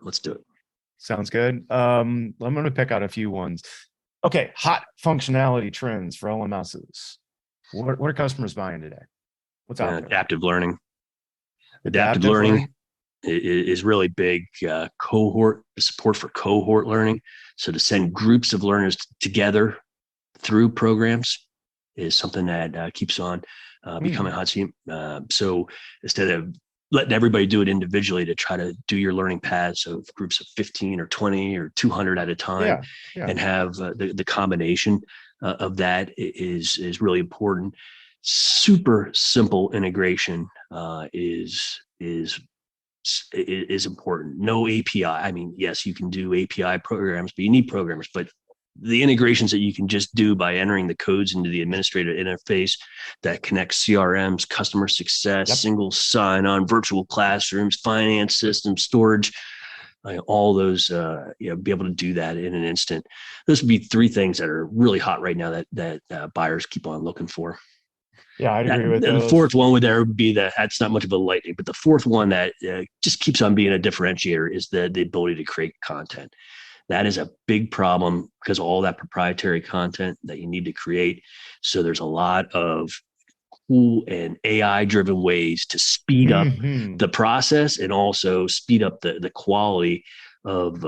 Let's do it. Sounds good. I'm going to pick out a few ones. Okay. Hot functionality trends for LMSs. What are customers buying today? What's out there? Adaptive learning. Adaptive learning is really big. Cohort support for cohort learning. So to send groups of learners together through programs is something that keeps on becoming hot. So instead of letting everybody do it individually, to try to do your learning paths of groups of 15 or 20 or 200 at a time, and have the combination of that is really important. Super simple integration is important. No API. I mean, yes, you can do API programs, but you need programmers. But the integrations that you can just do by entering the codes into the administrator interface that connects CRMs, customer success, single sign-on, virtual classrooms, finance systems, storage, all those, be able to do that in an instant. Those would be three things that are really hot right now that buyers keep on looking for. Yeah, I'd agree with those. The fourth one would be that's not much of a lightning, but the fourth one that just keeps on being a differentiator is the ability to create content. That is a big problem because of all that proprietary content that you need to create. So there's a lot of cool and AI-driven ways to speed up the process and also speed up the quality of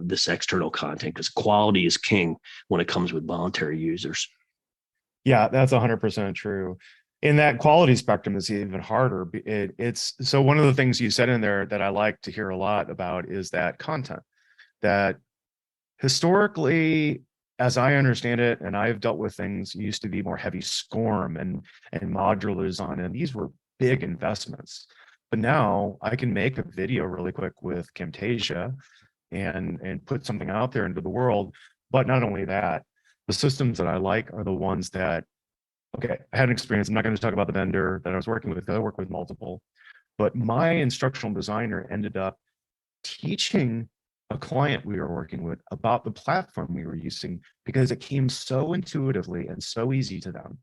this external content, because quality is king when it comes with voluntary users. Yeah, that's 100% true. And that quality spectrum is even harder. It's so one of the things you said in there that I like to hear a lot about is that content that historically, as I understand it, and I've dealt with things, used to be more heavy SCORM and modular design, and these were big investments. But now I can make a video really quick with Camtasia and put something out there into the world. But not only that, the systems that I like are the ones that, okay, I had an experience. I'm not going to talk about the vendor that I was working with. I work with multiple, but my instructional designer ended up teaching a client we were working with about the platform we were using because it came so intuitively and so easy to them.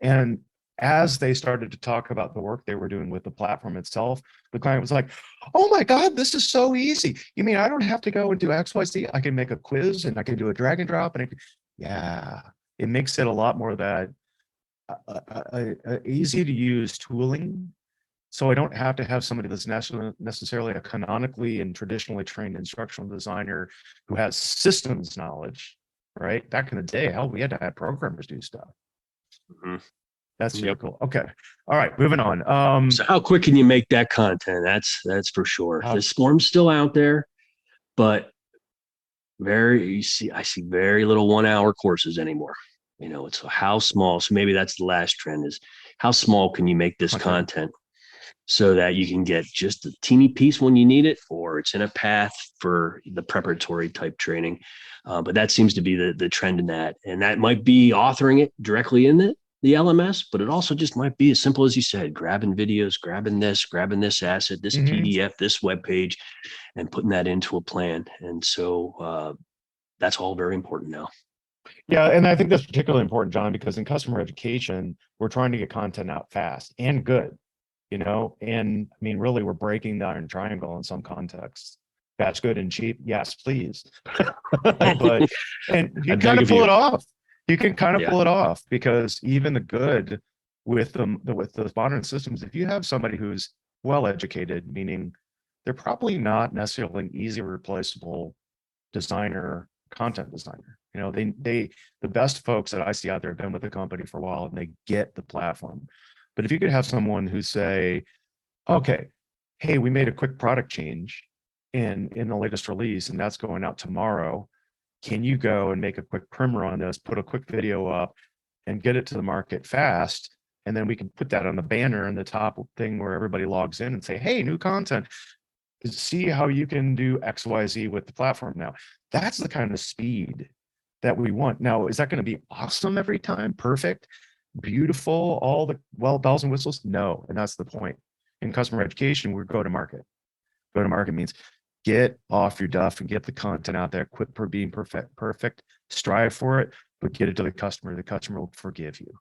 And as they started to talk about the work they were doing with the platform itself, the client was like, oh my God, this is so easy. You mean I don't have to go and do XYZ? I can make a quiz and I can do a drag and drop. And yeah, it makes it a lot more that easy to use tooling. So I don't have to have somebody that's necessarily a canonically and traditionally trained instructional designer who has systems knowledge, right? Back in the day, hell, we had to have programmers do stuff. Mhm. That's super Yep. cool. Okay. All right, moving on. So how quick can you make that content? That's for sure. The form's still out there, but I see very little 1 hour courses anymore. It's how small. So maybe that's the last trend is how small can you make this content so that you can get just a teeny piece when you need it, or it's in a path for the preparatory type training. But that seems to be the trend in that. And that might be authoring it directly in the LMS, but it also just might be as simple as you said, grabbing videos, grabbing this asset, this PDF, this web page, and putting that into a plan. And so that's all very important now. Yeah, and I think that's particularly important, John, because in customer education, we're trying to get content out fast and good, and I mean, really, we're breaking the iron triangle in some contexts. Fast, good, and cheap. Yes, please. But and you kind of pull it off. You can kind of pull it off because even the good with the modern systems, if you have somebody who's well educated, meaning they're probably not necessarily an easy replaceable content designer. The best folks that I see out there have been with the company for a while and they get the platform. But if you could have someone who say, okay, hey, we made a quick product change in the latest release and that's going out tomorrow. Can you go and make a quick primer on this, put a quick video up and get it to the market fast? And then we can put that on the banner in the top thing where everybody logs in and say, hey, new content. See how you can do XYZ with the platform now. That's the kind of speed that we want. Now, is that going to be awesome every time? Perfect, beautiful, all the bells and whistles? No, and that's the point. In customer education, we're go to market. Go to market means get off your duff and get the content out there. Quit for being perfect. Strive for it, but get it to the customer. The customer will forgive you.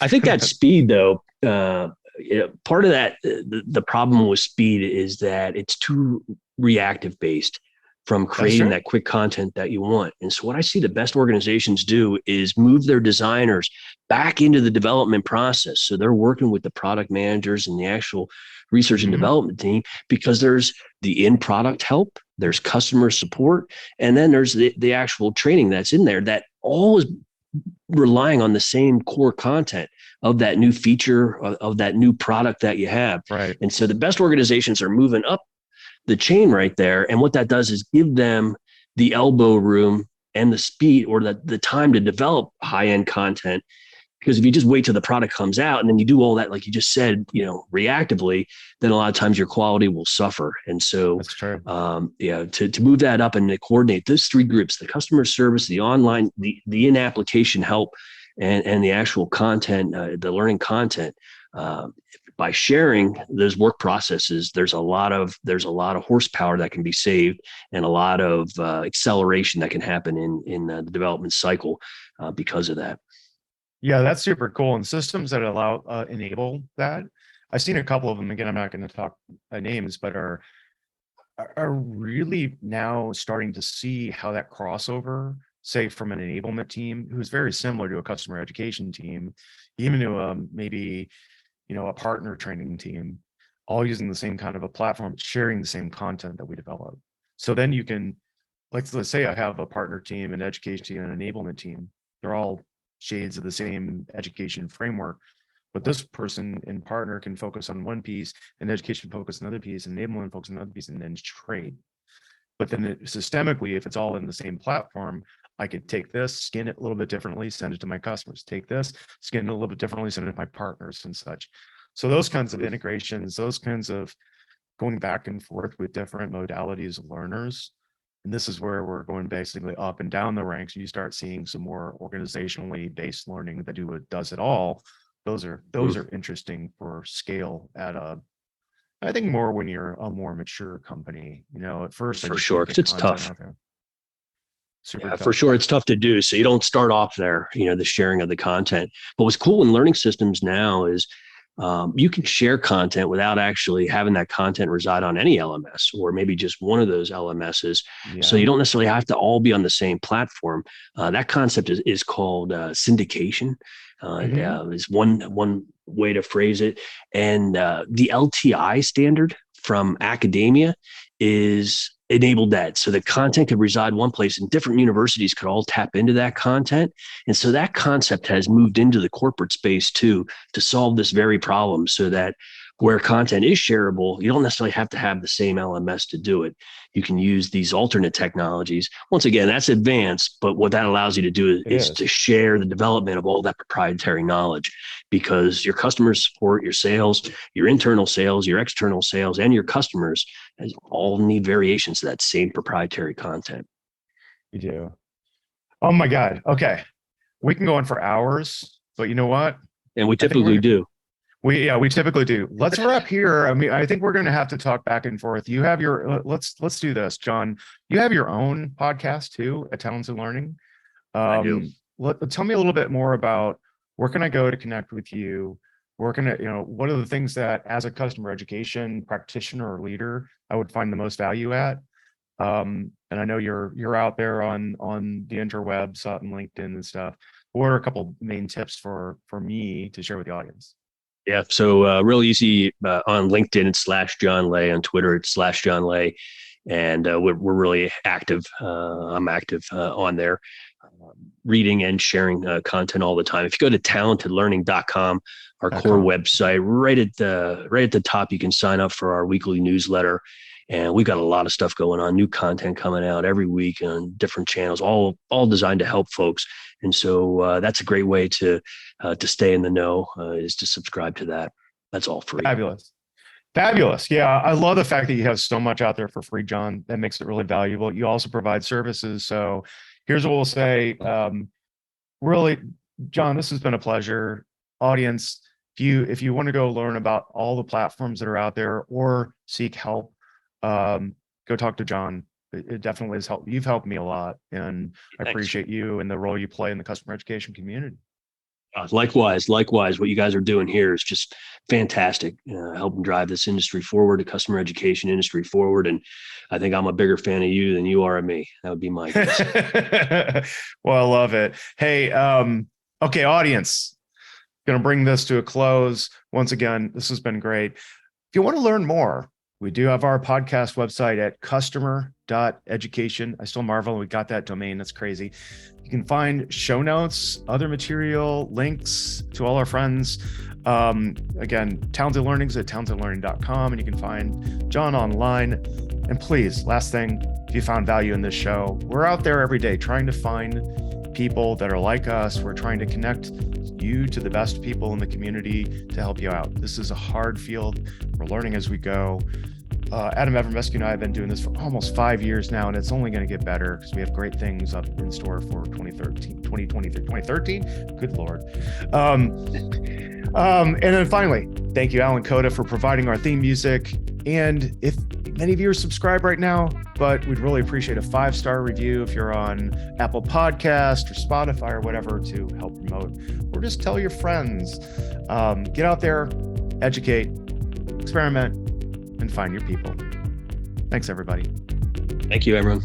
I think that speed, though, part of that, the problem with speed is that it's too reactive based from creating that quick content that you want. And so what I see the best organizations do is move their designers back into the development process. So they're working with the product managers and the actual research and development team, because there's the in-product help, there's customer support, and then there's the actual training that's in there that all is relying on the same core content of that new feature of that new product that you have. Right. And so the best organizations are moving up the chain right there. And what that does is give them the elbow room and the speed or the time to develop high-end content. Because if you just wait till the product comes out and then you do all that, like you just said, reactively, then a lot of times your quality will suffer. And so, that's true. To move that up and to coordinate those three groups, the customer service, the online, the in-application help, and the actual content, the learning content, by sharing those work processes, there's a lot of horsepower that can be saved and a lot of acceleration that can happen in the development cycle because of that. Yeah, that's super cool. And systems that enable that, I've seen a couple of them. Again, I'm not going to talk names, but are really now starting to see how that crossover, say from an enablement team, who's very similar to a customer education team, even to maybe a partner training team, all using the same kind of a platform, sharing the same content that we develop. So then you can, let's say I have a partner team, an education team, an enablement team. They're all shades of the same education framework, but this person in partner can focus on one piece, and education focus on another piece, and enablement focus on another piece, and then trade. But then systemically, if it's all in the same platform, I could take this, skin it a little bit differently, send it to my customers. Take this, skin it a little bit differently, send it to my partners and such. So those kinds of integrations, those kinds of going back and forth with different modalities of learners. And this is where we're going basically up and down the ranks. You start seeing some more organizationally based learning that does it all. Those are interesting for scale I think more when you're a more mature company. At first, for sure, because it's tough. Super Yeah, tough. for sure. It's tough to do. So you don't start off there, the sharing of the content. But what's cool in learning systems now is you can share content without actually having that content reside on any LMS or maybe just one of those LMSs. So Yeah. you don't necessarily have to all be on the same platform. That concept is called syndication. Is one way to phrase it. And the LTI standard from academia is enabled that. So the content could reside one place and different universities could all tap into that content. And so that concept has moved into the corporate space too, to solve this very problem so that where content is shareable, you don't necessarily have to have the same LMS to do it. You can use these alternate technologies. Once again, that's advanced, but what that allows you to do is to share the development of all that proprietary knowledge, because your customer support, your sales, your internal sales, your external sales, and your customers all need variations of that same proprietary content. You do. Oh my God. Okay. We can go on for hours, but you know what? And we typically do. We typically do. Let's wrap here. I mean, I think we're going to have to talk back and forth. You have your, let's do this, John. You have your own podcast too at Talents and Learning. I do. Tell me a little bit more about where can I go to connect with you? Where can I, what are the things that as a customer education practitioner or leader, I would find the most value at? And I know you're out there on the interwebs, on LinkedIn and stuff. What are a couple main tips for me to share with the audience? Yeah. So real easy on LinkedIn, it's /John Lay. On Twitter, it's /John Lay. And we're really active. I'm active on there, reading and sharing content all the time. If you go to talentedlearning.com, our core website, right at the top, you can sign up for our weekly newsletter. And we've got a lot of stuff going on, new content coming out every week on different channels, all designed to help folks. And so that's a great way to stay in the know, is to subscribe to that. That's all free. Fabulous. Yeah, I love the fact that you have so much out there for free, John. That makes it really valuable. You also provide services. So here's what we'll say. Really, John, this has been a pleasure. Audience, if you want to go learn about all the platforms that are out there or seek help, go talk to John. It definitely has helped. You've helped me a lot, and I appreciate you and the role you play in the customer education community. Likewise, what you guys are doing here is just fantastic. Helping drive this industry forward, the customer education industry forward. And I think I'm a bigger fan of you than you are of me. That would be my guess. Well, I love it. Hey, okay, audience, going to bring this to a close. Once again, this has been great. If you want to learn more, we do have our podcast website at customer.education. I still marvel we got that domain. That's crazy. You can find show notes, other material, links to all our friends. Again, Talented Learning's at talentedlearning.com, and you can find John online. And please, last thing, if you found value in this show, we're out there every day trying to find people that are like us. We're trying to connect you to the best people in the community to help you out. This is a hard field. We're learning as we go. Adam Evermescu and I have been doing this for almost 5 years now, and it's only going to get better because we have great things up in store for 2013. Good Lord. And then finally, thank you, Alan Coda, for providing our theme music. And if many of you are subscribed right now, but we'd really appreciate a 5-star review if you're on Apple Podcast or Spotify or whatever to help promote, or just tell your friends. Get out there, educate, experiment, and find your people. Thanks, everybody. Thank you, everyone.